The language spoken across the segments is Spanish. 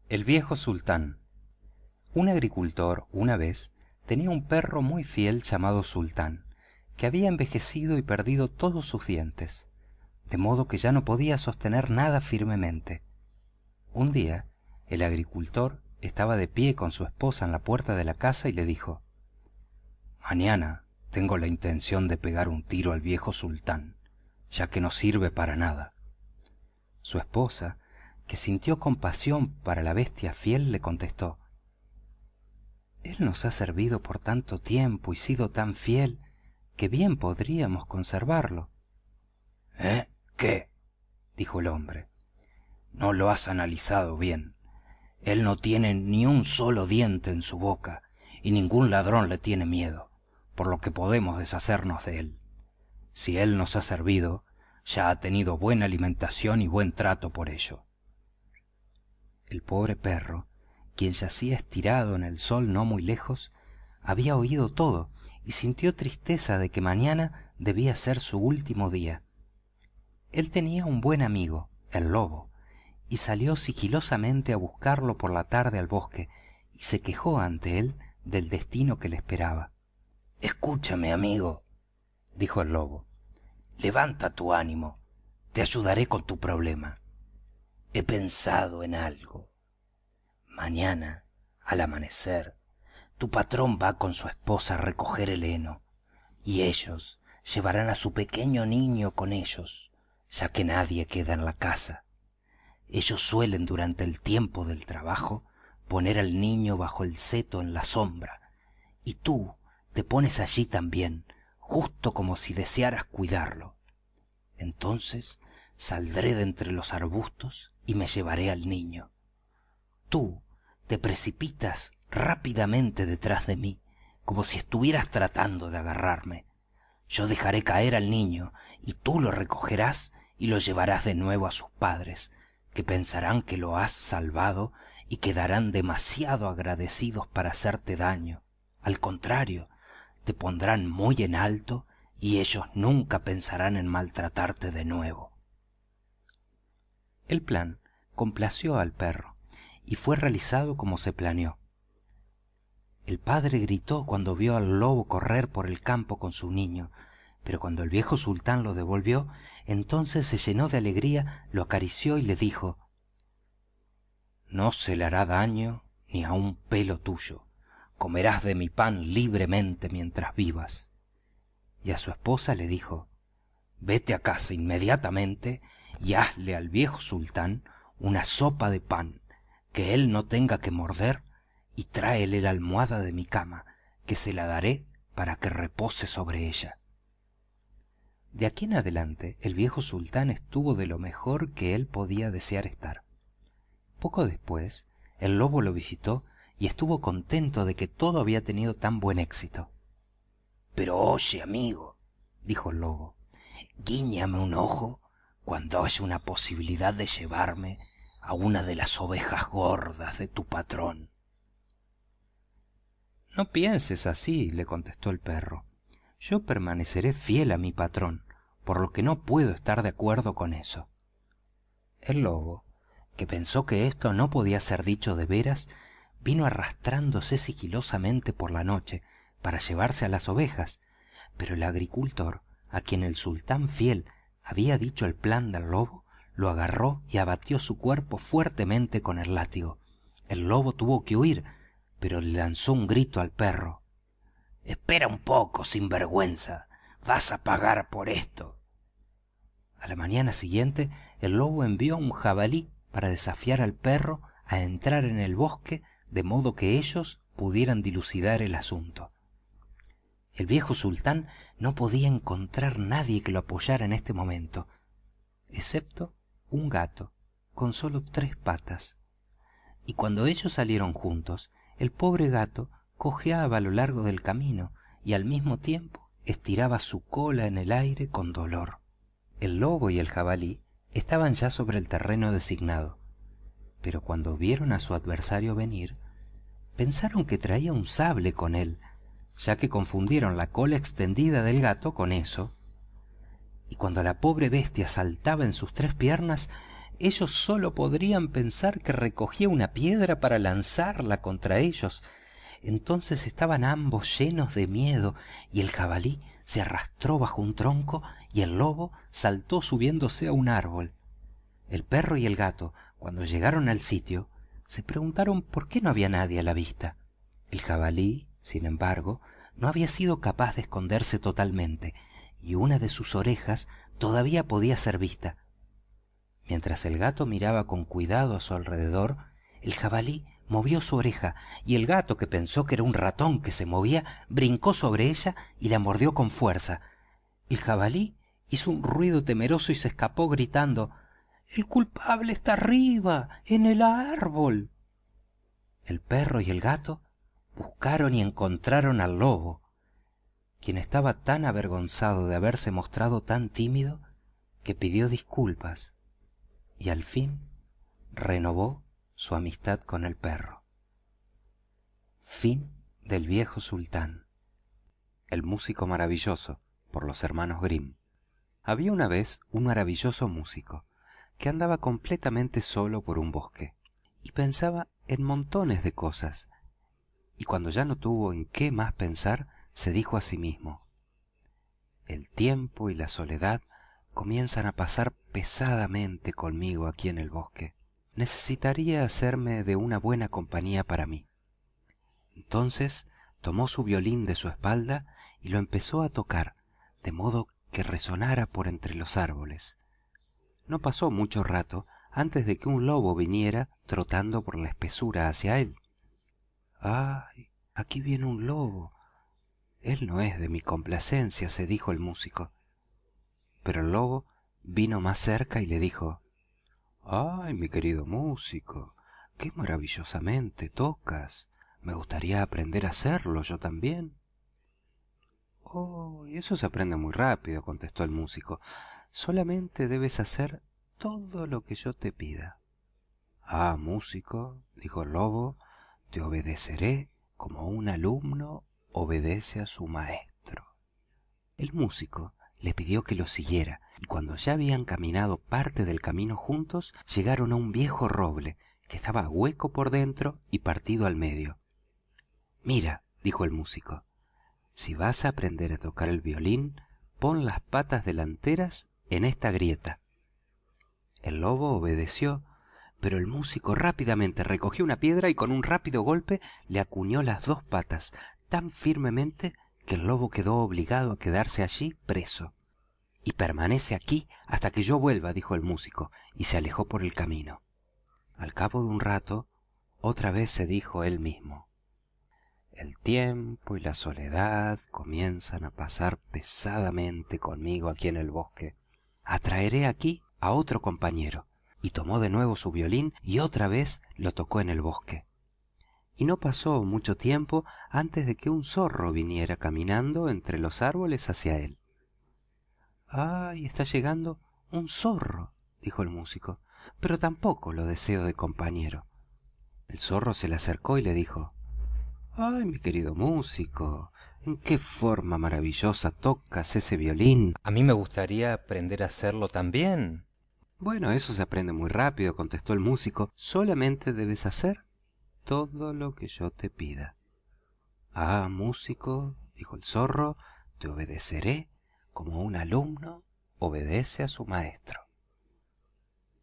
El viejo sultán. Un agricultor, una vez, tenía un perro muy fiel llamado Sultán, que había envejecido y perdido todos sus dientes, de modo que ya no podía sostener nada firmemente. Un día, el agricultor estaba de pie con su esposa en la puerta de la casa y le dijo: «Mañana tengo la intención de pegar un tiro al viejo Sultán, ya que no sirve para nada». Su esposa, que sintió compasión para la bestia fiel, le contestó: «Él nos ha servido por tanto tiempo y sido tan fiel que bien podríamos conservarlo». «¿Eh? ¿Qué?», dijo el hombre. «No lo has analizado bien. Él no tiene ni un solo diente en su boca y ningún ladrón le tiene miedo, por lo que podemos deshacernos de él. Si él nos ha servido, ya ha tenido buena alimentación y buen trato por ello». El pobre perro, quien yacía estirado en el sol no muy lejos, había oído todo y sintió tristeza de que mañana debía ser su último día. Él tenía un buen amigo, el lobo, y salió sigilosamente a buscarlo por la tarde al bosque y se quejó ante él del destino que le esperaba. «Escúchame, amigo», dijo el lobo. «levanta tu ánimo, te ayudaré con tu problema. He pensado en algo. Mañana, al amanecer, tu patrón va con su esposa a recoger el heno, y ellos llevarán a su pequeño niño con ellos, ya que nadie queda en la casa. Ellos suelen durante el tiempo del trabajo poner al niño bajo el seto en la sombra, y tú te pones allí también, justo como si desearas cuidarlo. Entonces saldré de entre los arbustos y me llevaré al niño. Tú te precipitas rápidamente detrás de mí, como si estuvieras tratando de agarrarme. Yo dejaré caer al niño y tú lo recogerás y lo llevarás de nuevo a sus padres, que pensarán que lo has salvado y quedarán demasiado agradecidos para hacerte daño. Al contrario, te pondrán muy en alto y ellos nunca pensarán en maltratarte de nuevo». El plan complació al perro y fue realizado como se planeó. El padre gritó cuando vio al lobo correr por el campo con su niño, pero cuando el viejo sultán lo devolvió, entonces se llenó de alegría, lo acarició y le dijo: «No se le hará daño ni a un pelo tuyo. Comerás de mi pan libremente mientras vivas». Y a su esposa le dijo: «Vete a casa inmediatamente y hazle al viejo sultán una sopa de pan, que él no tenga que morder, y tráele la almohada de mi cama, que se la daré para que repose sobre ella». De aquí en adelante el viejo sultán estuvo de lo mejor que él podía desear estar. Poco después el lobo lo visitó y estuvo contento de que todo había tenido tan buen éxito. «Pero oye, amigo», dijo el lobo, «guíñame un ojo cuando haya una posibilidad de llevarme a una de las ovejas gordas de tu patrón». «No pienses así», le contestó el perro. «Yo permaneceré fiel a mi patrón, por lo que no puedo estar de acuerdo con eso». El lobo, que pensó que esto no podía ser dicho de veras, vino arrastrándose sigilosamente por la noche para llevarse a las ovejas, pero el agricultor, a quien el sultán fiel había dicho el plan del lobo, lo agarró y abatió su cuerpo fuertemente con el látigo. El lobo tuvo que huir, pero le lanzó un grito al perro: «Espera un poco, sinvergüenza, vas a pagar por esto». A la mañana siguiente el lobo envió a un jabalí para desafiar al perro a entrar en el bosque, de modo que ellos pudieran dilucidar el asunto. El viejo sultán no podía encontrar nadie que lo apoyara en este momento, excepto un gato con solo 3 patas, y cuando ellos salieron juntos, el pobre gato cojeaba a lo largo del camino y al mismo tiempo estiraba su cola en el aire con dolor. El lobo y el jabalí estaban ya sobre el terreno designado, pero cuando vieron a su adversario venir, pensaron que traía un sable con él, ya que confundieron la cola extendida del gato con eso, y cuando la pobre bestia saltaba en sus 3 piernas, ellos solo podrían pensar que recogía una piedra para lanzarla contra ellos. Entonces estaban ambos llenos de miedo, y el jabalí se arrastró bajo un tronco y el lobo saltó subiéndose a un árbol. El perro y el gato, cuando llegaron al sitio, se preguntaron por qué no había nadie a la vista. El jabalí, sin embargo, no había sido capaz de esconderse totalmente, y una de sus orejas todavía podía ser vista. Mientras el gato miraba con cuidado a su alrededor, el jabalí movió su oreja, y el gato, que pensó que era un ratón que se movía, brincó sobre ella y la mordió con fuerza. El jabalí hizo un ruido temeroso y se escapó gritando: «¡El culpable está arriba, en el árbol!». El perro y el gato buscaron y encontraron al lobo, quien estaba tan avergonzado de haberse mostrado tan tímido que pidió disculpas y al fin renovó su amistad con el perro. Fin del Viejo Sultán. El músico maravilloso, por los hermanos Grimm. Había una vez un maravilloso músico que andaba completamente solo por un bosque y pensaba en montones de cosas, y cuando ya no tuvo en qué más pensar, se dijo a sí mismo: el tiempo y la soledad comienzan a pasar pesadamente conmigo aquí en el bosque. Necesitaría hacerme de una buena compañía para mí. Entonces tomó su violín de su espalda y lo empezó a tocar, de modo que resonara por entre los árboles. No pasó mucho rato antes de que un lobo viniera trotando por la espesura hacia él. «¡Ay! Aquí viene un lobo. Él no es de mi complacencia», se dijo el músico. Pero el lobo vino más cerca y le dijo: «¡Ay, mi querido músico! ¡Qué maravillosamente tocas! Me gustaría aprender a hacerlo yo también». «Oh, eso se aprende muy rápido», contestó el músico. «Solamente debes hacer todo lo que yo te pida». «Ah, músico», dijo el lobo, «te obedeceré como un alumno obedece a su maestro». El músico le pidió que lo siguiera, y cuando ya habían caminado parte del camino juntos, llegaron a un viejo roble que estaba hueco por dentro y partido al medio. «Mira», dijo el músico, «si vas a aprender a tocar el violín, pon las patas delanteras en esta grieta». El lobo obedeció, pero el músico rápidamente recogió una piedra y con un rápido golpe le acuñó las dos patas tan firmemente que el lobo quedó obligado a quedarse allí preso. «Y permanece aquí hasta que yo vuelva», dijo el músico, y se alejó por el camino. Al cabo de un rato, otra vez se dijo él mismo: «El tiempo y la soledad comienzan a pasar pesadamente conmigo aquí en el bosque. Atraeré aquí a otro compañero». Y tomó de nuevo su violín y otra vez lo tocó en el bosque. Y no pasó mucho tiempo antes de que un zorro viniera caminando entre los árboles hacia él. «¡Ay, está llegando un zorro!», dijo el músico, «pero tampoco lo deseo de compañero». El zorro se le acercó y le dijo: «¡Ay, mi querido músico! ¿En qué forma maravillosa tocas ese violín? A mí me gustaría aprender a hacerlo también». «Bueno, eso se aprende muy rápido», contestó el músico. «Solamente debes hacer todo lo que yo te pida». «Ah, músico», dijo el zorro, «te obedeceré como un alumno obedece a su maestro».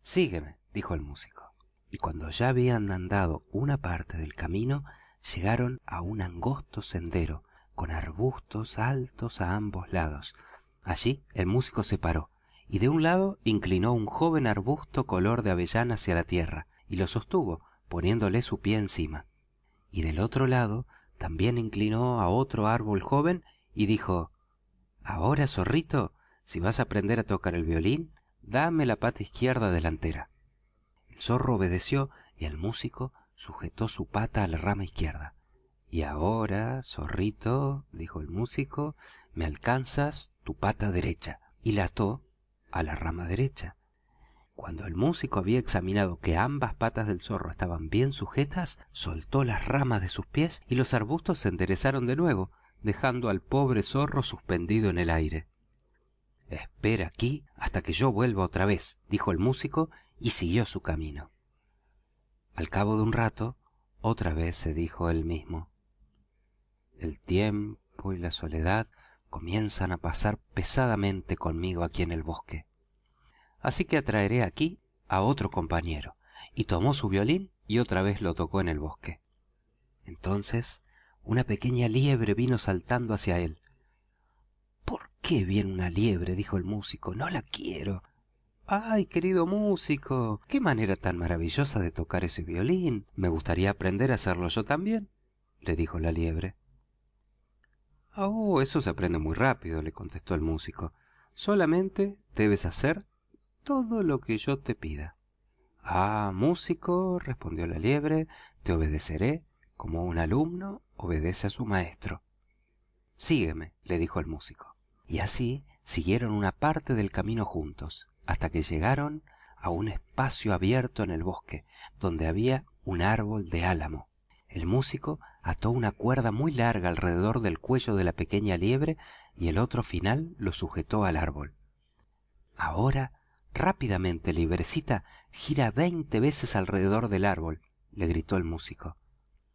«Sígueme», dijo el músico. Y cuando ya habían andado una parte del camino, llegaron a un angosto sendero con arbustos altos a ambos lados. Allí el músico se paró, y de un lado inclinó un joven arbusto color de avellana hacia la tierra, y lo sostuvo, poniéndole su pie encima. Y del otro lado también inclinó a otro árbol joven y dijo: «Ahora, zorrito, si vas a aprender a tocar el violín, dame la pata izquierda delantera». El zorro obedeció y el músico sujetó su pata a la rama izquierda. «Y ahora, zorrito», dijo el músico, «me alcanzas tu pata derecha». Y la ató a la rama derecha. Cuando el músico había examinado que ambas patas del zorro estaban bien sujetas, soltó las ramas de sus pies y los arbustos se enderezaron de nuevo, dejando al pobre zorro suspendido en el aire. Espera aquí hasta que yo vuelva otra vez, dijo el músico y siguió su camino. Al cabo de un rato, otra vez se dijo él mismo: el tiempo y la soledad comienzan a pasar pesadamente conmigo aquí en el bosque. Así que atraeré aquí a otro compañero. Y tomó su violín y otra vez lo tocó en el bosque. Entonces una pequeña liebre vino saltando hacia él. ¿Por qué viene una liebre?, dijo el músico. No la quiero. ¡Ay, querido músico! ¡Qué manera tan maravillosa de tocar ese violín! Me gustaría aprender a hacerlo yo también, le dijo la liebre. Oh, eso se aprende muy rápido, le contestó el músico. Solamente debes hacer todo lo que yo te pida. Ah, músico, respondió la liebre, te obedeceré como un alumno obedece a su maestro. Sígueme, le dijo el músico. Y así siguieron una parte del camino juntos, hasta que llegaron a un espacio abierto en el bosque, donde había un árbol de álamo. El músico ató una cuerda muy larga alrededor del cuello de la pequeña liebre y el otro final lo sujetó al árbol. Ahora, rápidamente, liebrecita, gira 20 veces alrededor del árbol, le gritó el músico.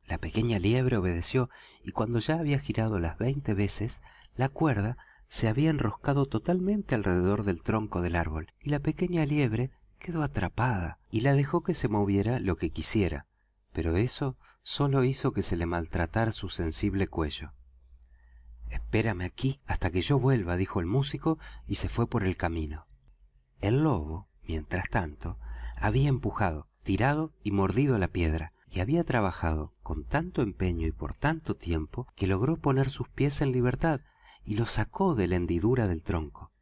La pequeña liebre obedeció, y cuando ya había girado las 20 veces, la cuerda se había enroscado totalmente alrededor del tronco del árbol, y la pequeña liebre quedó atrapada, y la dejó que se moviera lo que quisiera, pero eso solo hizo que se le maltratara su sensible cuello. Espérame aquí hasta que yo vuelva, dijo el músico, y se fue por el camino. El lobo, mientras tanto, había empujado, tirado y mordido la piedra, y había trabajado con tanto empeño y por tanto tiempo que logró poner sus pies en libertad y los sacó de la hendidura del tronco.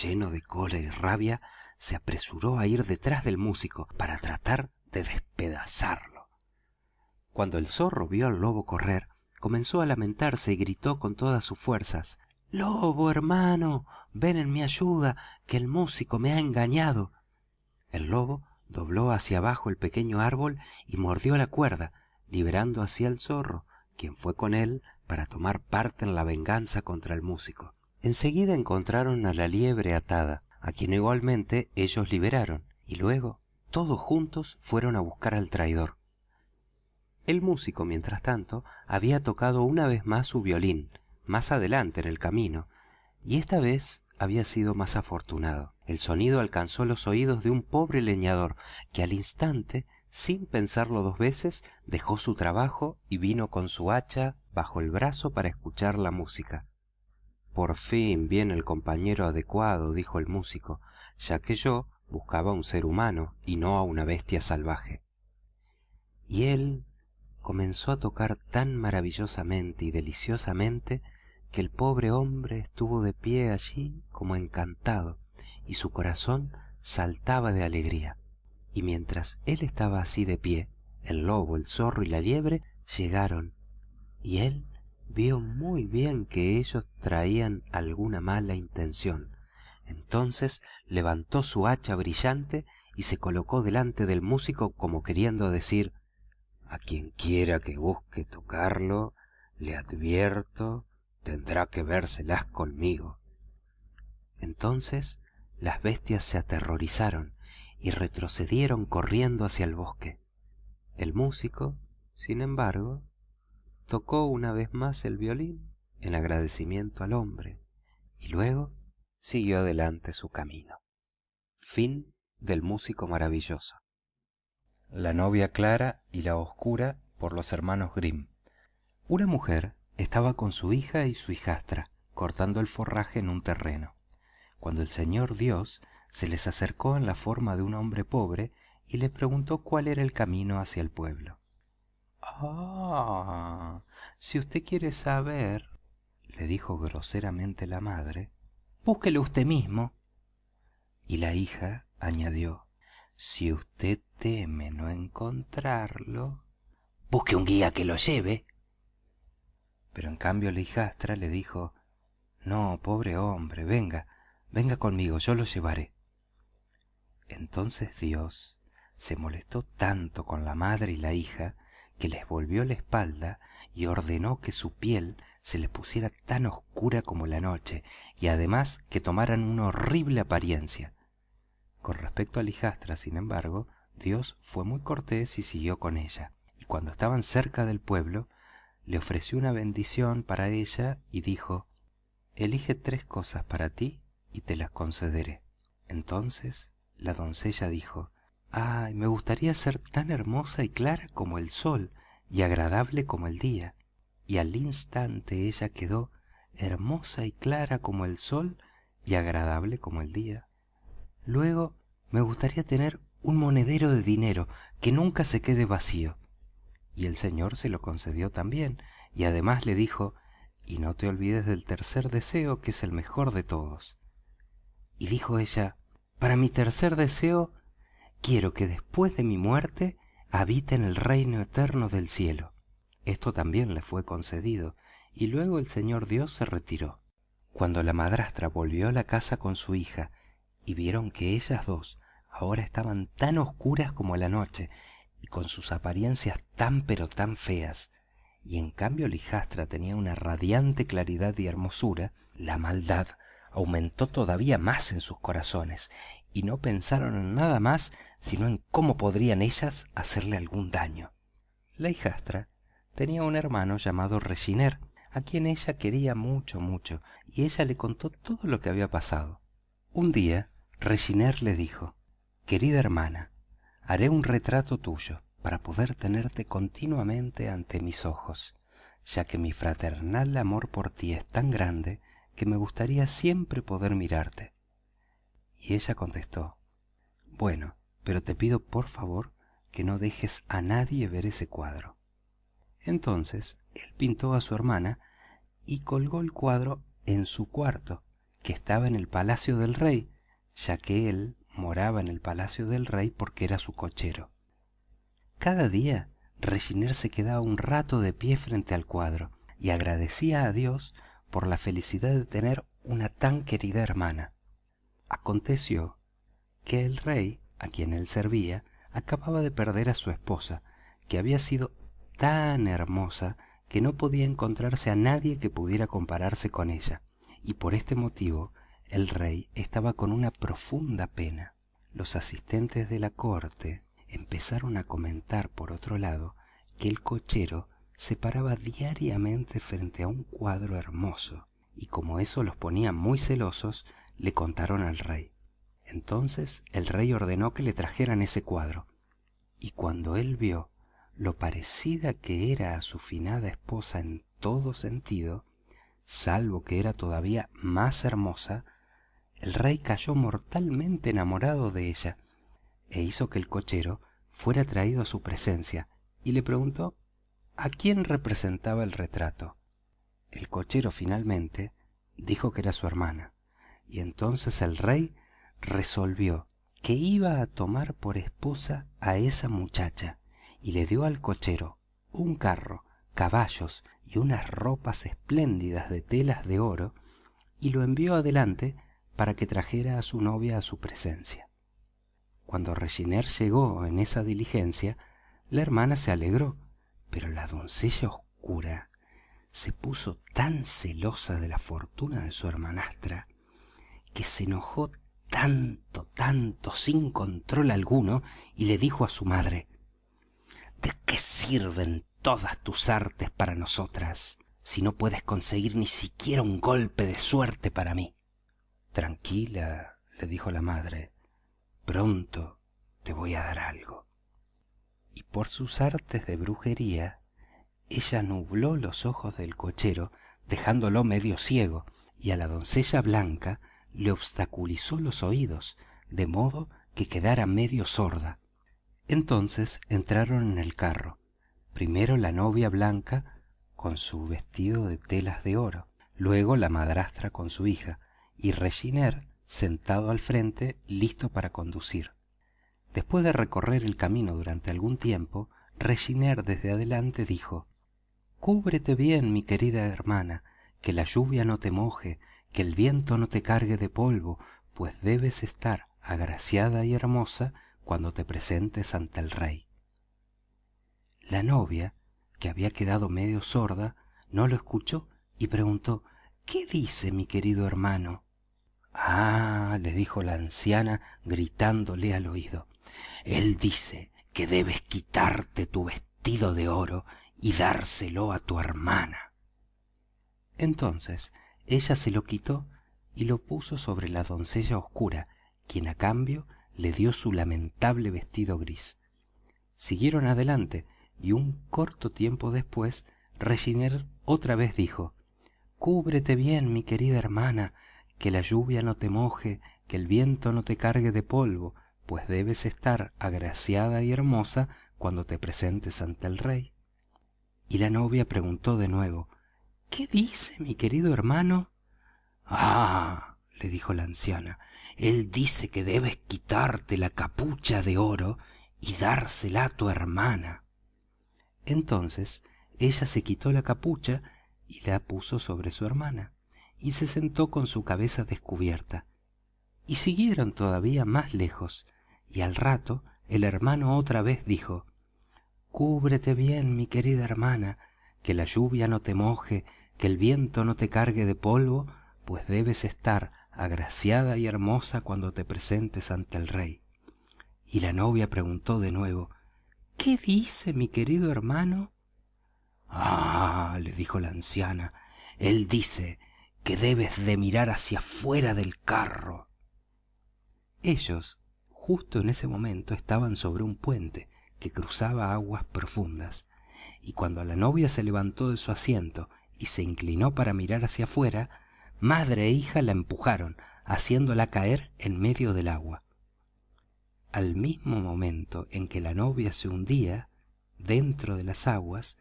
Lleno de cólera y rabia, se apresuró a ir detrás del músico para tratar de despedazarlo. Cuando el zorro vio al lobo correr, comenzó a lamentarse y gritó con todas sus fuerzas: «¡Lobo, hermano! ¡Ven en mi ayuda, que el músico me ha engañado!». El lobo dobló hacia abajo el pequeño árbol y mordió la cuerda, liberando así al zorro, quien fue con él para tomar parte en la venganza contra el músico. Enseguida encontraron a la liebre atada, a quien igualmente ellos liberaron, y luego todos juntos fueron a buscar al traidor. El músico, mientras tanto, había tocado una vez más su violín, más adelante en el camino, y esta vez había sido más afortunado. El sonido alcanzó los oídos de un pobre leñador, que al instante, sin pensarlo dos veces, dejó su trabajo y vino con su hacha bajo el brazo para escuchar la música. «Por fin viene el compañero adecuado», dijo el músico, «ya que yo buscaba a un ser humano y no a una bestia salvaje». Y él comenzó a tocar tan maravillosamente y deliciosamente que el pobre hombre estuvo de pie allí como encantado, y su corazón saltaba de alegría. Y mientras él estaba así de pie, el lobo, el zorro y la liebre llegaron, y él vio muy bien que ellos traían alguna mala intención. Entonces levantó su hacha brillante y se colocó delante del músico como queriendo decir: «A quien quiera que busque tocarlo, le advierto, tendrá que vérselas conmigo». Entonces las bestias se aterrorizaron y retrocedieron corriendo hacia el bosque. El músico, sin embargo, tocó una vez más el violín en agradecimiento al hombre y luego siguió adelante su camino. Fin del músico maravilloso. La novia clara y la oscura, por los hermanos Grimm. Una mujer estaba con su hija y su hijastra cortando el forraje en un terreno, cuando el Señor Dios se les acercó en la forma de un hombre pobre y les preguntó cuál era el camino hacia el pueblo. «Ah, si usted quiere saber», le dijo groseramente la madre, «búsquelo usted mismo». Y la hija añadió: «Si usted teme no encontrarlo, busque un guía que lo lleve». Pero en cambio la hijastra le dijo: «No, pobre hombre, venga conmigo, yo lo llevaré». Entonces Dios se molestó tanto con la madre y la hija que les volvió la espalda y ordenó que su piel se les pusiera tan oscura como la noche, y además que tomaran una horrible apariencia. Con respecto a la hijastra, sin embargo, Dios fue muy cortés y siguió con ella, y cuando estaban cerca del pueblo, le ofreció una bendición para ella y dijo: elige 3 cosas para ti y te las concederé. Entonces la doncella dijo: ay, me gustaría ser tan hermosa y clara como el sol y agradable como el día. Y al instante ella quedó hermosa y clara como el sol y agradable como el día. Luego me gustaría tener un monedero de dinero que nunca se quede vacío. Y el Señor se lo concedió también, y además le dijo: y no te olvides del tercer deseo, que es el mejor de todos. Y dijo ella: para mi tercer deseo quiero que después de mi muerte habite en el reino eterno del cielo. Esto también le fue concedido, y luego el Señor Dios se retiró. Cuando la madrastra volvió a la casa con su hija y vieron que ellas dos ahora estaban tan oscuras como la noche y con sus apariencias tan pero tan feas, y en cambio la hijastra tenía una radiante claridad y hermosura, la maldad aumentó todavía más en sus corazones y no pensaron en nada más sino en cómo podrían ellas hacerle algún daño. La hijastra tenía un hermano llamado Reginer, a quien ella quería mucho, mucho, y ella le contó todo lo que había pasado. Un día Reginer le dijo: querida hermana, haré un retrato tuyo para poder tenerte continuamente ante mis ojos, ya que mi fraternal amor por ti es tan grande que me gustaría siempre poder mirarte. Y ella contestó: bueno, pero te pido por favor que no dejes a nadie ver ese cuadro. Entonces él pintó a su hermana y colgó el cuadro en su cuarto, que estaba en el palacio del rey, ya que él moraba en el palacio del rey porque era su cochero. Cada día Reginer se quedaba un rato de pie frente al cuadro y agradecía a Dios por la felicidad de tener una tan querida hermana. Aconteció que el rey, a quien él servía, acababa de perder a su esposa, que había sido tan hermosa que no podía encontrarse a nadie que pudiera compararse con ella, y por este motivo el rey estaba con una profunda pena. Los asistentes de la corte empezaron a comentar, por otro lado, que el cochero se paraba diariamente frente a un cuadro hermoso, y como eso los ponía muy celosos, le contaron al rey. Entonces el rey ordenó que le trajeran ese cuadro, y cuando él vio lo parecida que era a su finada esposa en todo sentido, salvo que era todavía más hermosa, el rey cayó mortalmente enamorado de ella, e hizo que el cochero fuera traído a su presencia, y le preguntó a quién representaba el retrato. El cochero finalmente dijo que era su hermana, y entonces el rey resolvió que iba a tomar por esposa a esa muchacha, y le dio al cochero un carro, caballos y unas ropas espléndidas de telas de oro, y lo envió adelante para que trajera a su novia a su presencia. Cuando Reginer llegó en esa diligencia, la hermana se alegró, pero la doncella oscura se puso tan celosa de la fortuna de su hermanastra que se enojó tanto, tanto, sin control alguno, y le dijo a su madre: ¿de qué sirven todas tus artes para nosotras si no puedes conseguir ni siquiera un golpe de suerte para mí? Tranquila, le dijo la madre, pronto te voy a dar algo. Y por sus artes de brujería, ella nubló los ojos del cochero, dejándolo medio ciego, y a la doncella blanca le obstaculizó los oídos, de modo que quedara medio sorda. Entonces entraron en el carro, primero la novia blanca con su vestido de telas de oro, luego la madrastra con su hija, y Reginer sentado al frente, listo para conducir. Después de recorrer el camino durante algún tiempo, Reginer desde adelante dijo: cúbrete bien, mi querida hermana, que la lluvia no te moje, que el viento no te cargue de polvo, pues debes estar agraciada y hermosa cuando te presentes ante el rey. La novia, que había quedado medio sorda, no lo escuchó y preguntó: «¿Qué dice mi querido hermano?». «Ah», le dijo la anciana gritándole al oído, «él dice que debes quitarte tu vestido de oro y dárselo a tu hermana». Entonces ella se lo quitó y lo puso sobre la doncella oscura, quien a cambio le dio su lamentable vestido gris. Siguieron adelante y un corto tiempo después Reginer otra vez dijo: «Cúbrete bien, mi querida hermana, que la lluvia no te moje, que el viento no te cargue de polvo, pues debes estar agraciada y hermosa cuando te presentes ante el rey». Y la novia preguntó de nuevo: «¿Qué dice mi querido hermano?». «Ah», le dijo la anciana, «él dice que debes quitarte la capucha de oro y dársela a tu hermana». Entonces ella se quitó la capucha y la puso sobre su hermana, y se sentó con su cabeza descubierta. Y siguieron todavía más lejos, y al rato el hermano otra vez dijo: «Cúbrete bien, mi querida hermana, que la lluvia no te moje, que el viento no te cargue de polvo, pues debes estar agraciada y hermosa cuando te presentes ante el rey». Y la novia preguntó de nuevo: «¿Qué dice mi querido hermano?». «Ah», le dijo la anciana, «él dice que debes de mirar hacia fuera del carro». Ellos, justo en ese momento, estaban sobre un puente que cruzaba aguas profundas, y cuando la novia se levantó de su asiento y se inclinó para mirar hacia afuera, madre e hija la empujaron, haciéndola caer en medio del agua. Al mismo momento en que la novia se hundía dentro de las aguas,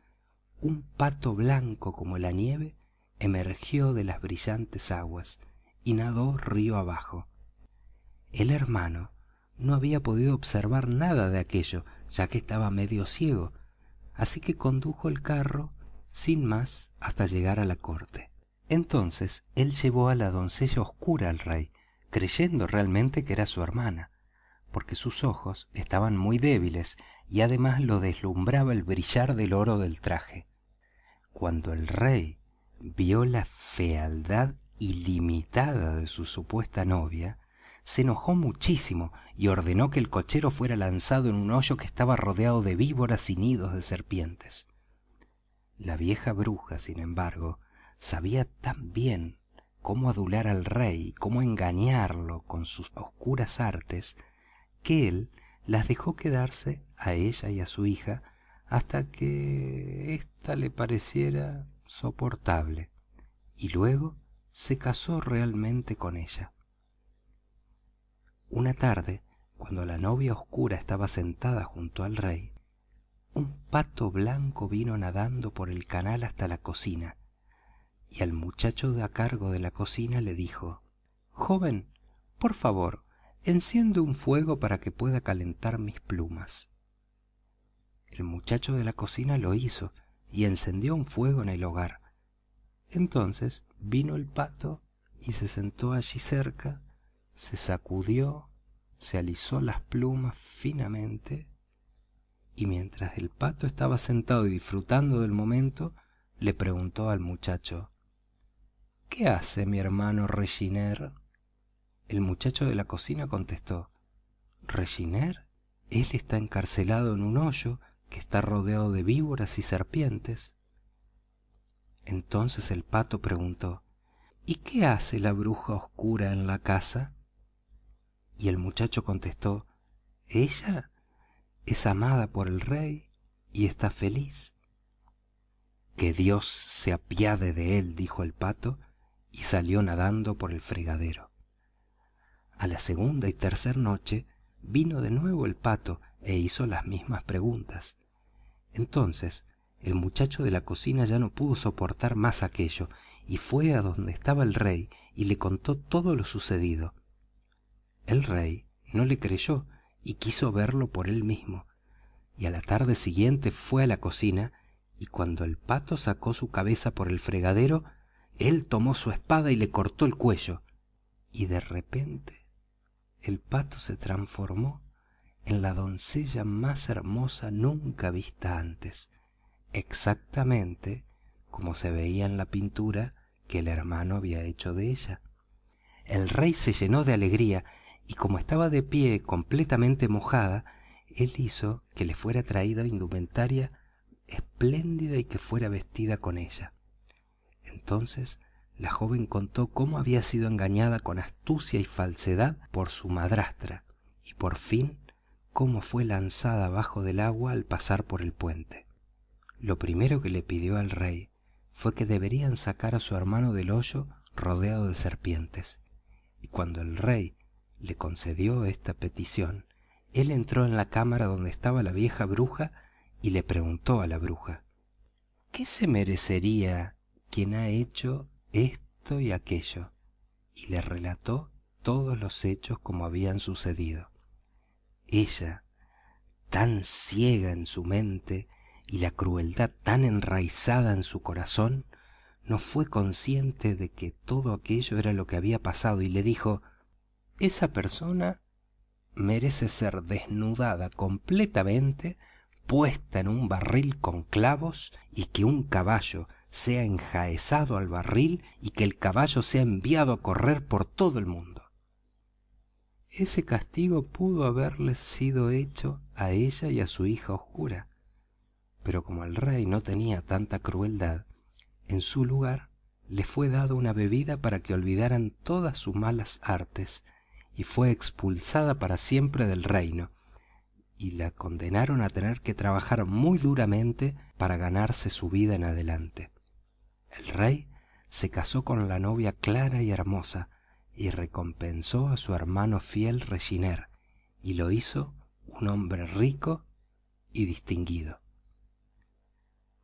un pato blanco como la nieve emergió de las brillantes aguas y nadó río abajo. El hermano no había podido observar nada de aquello, ya que estaba medio ciego, así que condujo el carro sin más hasta llegar a la corte. Entonces él llevó a la doncella oscura al rey, creyendo realmente que era su hermana, porque sus ojos estaban muy débiles y además lo deslumbraba el brillar del oro del traje. Cuando el rey vio la fealdad ilimitada de su supuesta novia, se enojó muchísimo y ordenó que el cochero fuera lanzado en un hoyo que estaba rodeado de víboras y nidos de serpientes. La vieja bruja, sin embargo, sabía tan bien cómo adular al rey y cómo engañarlo con sus oscuras artes, que él las dejó quedarse a ella y a su hija hasta que ésta le pareciera soportable, y luego se casó realmente con ella. Una tarde, cuando la novia oscura estaba sentada junto al rey, un pato blanco vino nadando por el canal hasta la cocina, y al muchacho a cargo de la cocina le dijo: «Joven, por favor, enciende un fuego para que pueda calentar mis plumas». El muchacho de la cocina lo hizo y encendió un fuego en el hogar. Entonces vino el pato y se sentó allí cerca, se sacudió, se alisó las plumas finamente, y mientras el pato estaba sentado y disfrutando del momento, le preguntó al muchacho: «¿Qué hace mi hermano Reginer?». El muchacho de la cocina contestó: «¿Reginer? Él está encarcelado en un hoyo que está rodeado de víboras y serpientes». Entonces el pato preguntó: «¿Y qué hace la bruja oscura en la casa?». Y el muchacho contestó: «Ella es amada por el rey y está feliz». «Que Dios se apiade de él», dijo el pato, y salió nadando por el fregadero. A la segunda y tercera noche vino de nuevo el pato e hizo las mismas preguntas. Entonces el muchacho de la cocina ya no pudo soportar más aquello y fue a donde estaba el rey y le contó todo lo sucedido. El rey no le creyó y quiso verlo por él mismo, y a la tarde siguiente fue a la cocina, y cuando el pato sacó su cabeza por el fregadero, él tomó su espada y le cortó el cuello, y de repente el pato se transformó en la doncella más hermosa nunca vista antes, exactamente como se veía en la pintura que el hermano había hecho de ella. El rey se llenó de alegría y como estaba de pie completamente mojada, él hizo que le fuera traída indumentaria espléndida y que fuera vestida con ella. Entonces la joven contó cómo había sido engañada con astucia y falsedad por su madrastra y por fin cómo fue lanzada abajo del agua al pasar por el puente. Lo primero que le pidió al rey fue que deberían sacar a su hermano del hoyo rodeado de serpientes, y cuando el rey le concedió esta petición, él entró en la cámara donde estaba la vieja bruja y le preguntó a la bruja: ¿qué se merecería quien ha hecho esto y aquello? Y le relató todos los hechos como habían sucedido. Ella, tan ciega en su mente y la crueldad tan enraizada en su corazón, no fue consciente de que todo aquello era lo que había pasado y le dijo: esa persona merece ser desnudada completamente, puesta en un barril con clavos, y que un caballo sea enjaezado al barril y que el caballo sea enviado a correr por todo el mundo. Ese castigo pudo haberles sido hecho a ella y a su hija oscura, pero como el rey no tenía tanta crueldad, en su lugar le fue dada una bebida para que olvidaran todas sus malas artes, y fue expulsada para siempre del reino, y la condenaron a tener que trabajar muy duramente para ganarse su vida en adelante. El rey se casó con la novia clara y hermosa, y recompensó a su hermano fiel Reginer, y lo hizo un hombre rico y distinguido.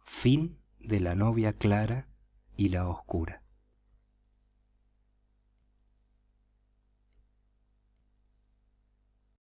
Fin de La novia clara y la oscura.